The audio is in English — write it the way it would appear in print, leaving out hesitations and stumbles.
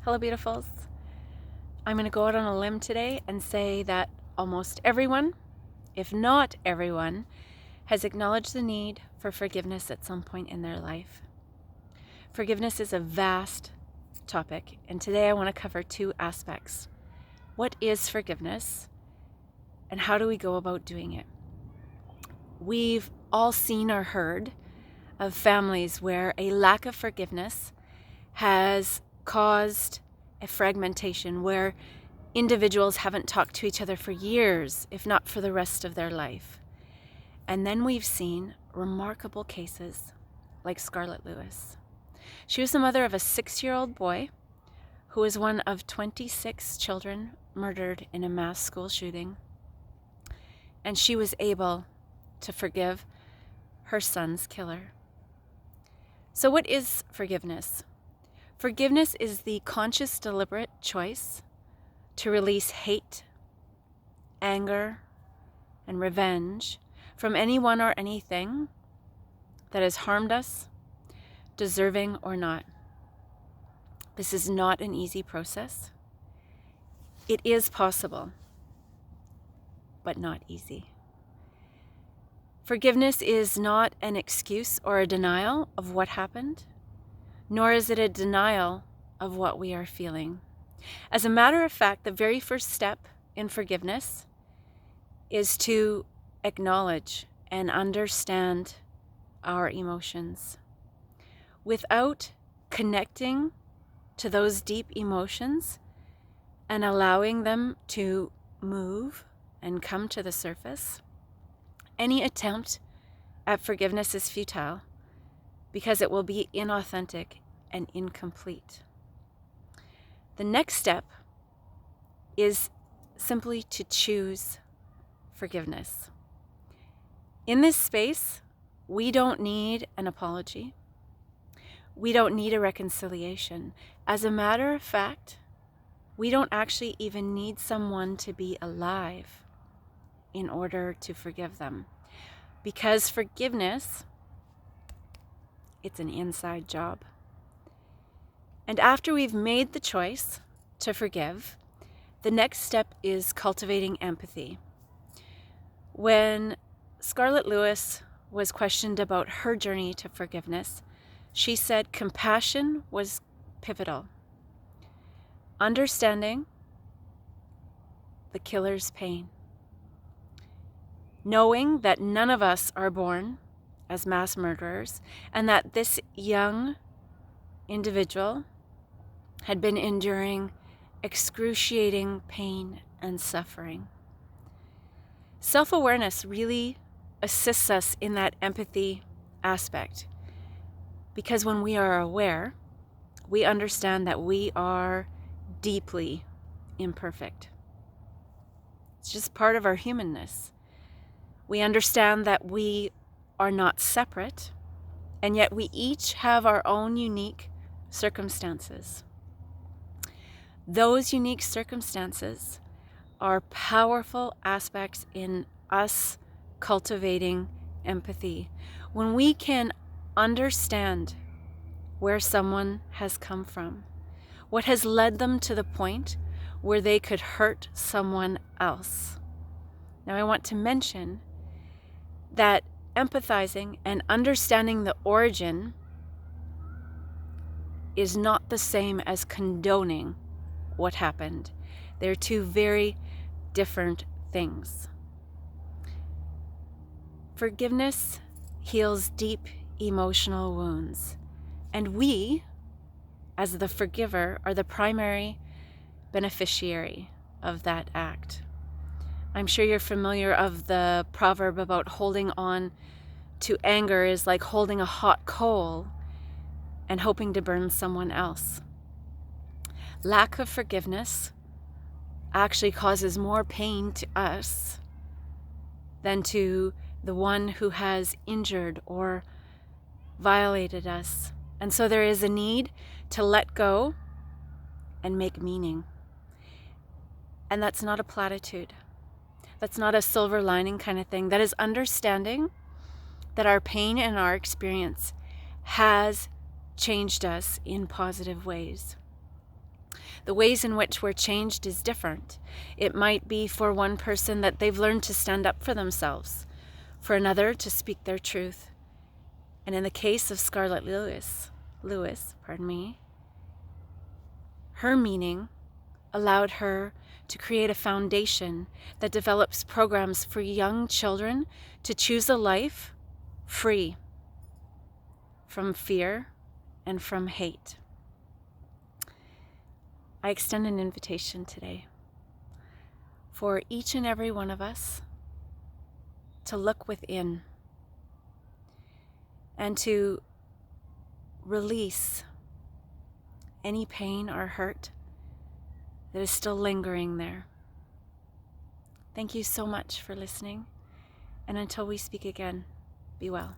Hello, beautifuls. I'm going to go out on a limb today and say that almost everyone, if not everyone, has acknowledged the need for forgiveness at some point in their life. Forgiveness is a vast topic, and today I want to cover two aspects. What is forgiveness, and how do we go about doing it? We've all seen or heard of families where a lack of forgiveness has caused a fragmentation, where individuals haven't talked to each other for years, if not for the rest of their life. And then we've seen remarkable cases like Scarlett Lewis. She was the mother of a 6-year-old boy who was one of 26 children murdered in a mass school shooting. And she was able to forgive her son's killer. So what is forgiveness? Forgiveness is the conscious, deliberate choice to release hate, anger, and revenge from anyone or anything that has harmed us, deserving or not. This is not an easy process. It is possible, but not easy. Forgiveness is not an excuse or a denial of what happened, nor is it a denial of what we are feeling. As a matter of fact, the very first step in forgiveness is to acknowledge and understand our emotions. Without connecting to those deep emotions and allowing them to move and come to the surface, any attempt at forgiveness is futile because it will be inauthentic and incomplete. The next step is simply to choose forgiveness. In this space, we don't need an apology. We don't need a reconciliation. As a matter of fact, we don't actually even need someone to be alive in order to forgive them. Because forgiveness, it's an inside job. And after we've made the choice to forgive, the next step is cultivating empathy. When Scarlett Lewis was questioned about her journey to forgiveness, she said compassion was pivotal. Understanding the killer's pain. Knowing that none of us are born as mass murderers, and that this young individual had been enduring excruciating pain and suffering. Self-awareness really assists us in that empathy aspect, because when we are aware, we understand that we are deeply imperfect. It's just part of our humanness. We understand that we are not separate, and yet we each have our own unique circumstances. Those unique circumstances are powerful aspects in us cultivating empathy. When we can understand where someone has come from, what has led them to the point where they could hurt someone else. Now, I want to mention that empathizing and understanding the origin is not the same as condoning what happened. They're two very different things. Forgiveness heals deep emotional wounds, and we, as the forgiver, are the primary beneficiary of that act. I'm sure you're familiar of the proverb about holding on to anger is like holding a hot coal and hoping to burn someone else. Lack of forgiveness actually causes more pain to us than to the one who has injured or violated us. And so there is a need to let go and make meaning. And that's not a platitude. That's not a silver lining kind of thing. That is understanding that our pain and our experience has changed us in positive ways. The ways in which we're changed is different. It might be for one person that they've learned to stand up for themselves, for another to speak their truth. And in the case of Scarlett Lewis, her meaning allowed her to create a foundation that develops programs for young children to choose a life free from fear and from hate. I extend an invitation today for each and every one of us to look within and to release any pain or hurt that is still lingering there. Thank you so much for listening, and until we speak again, be well.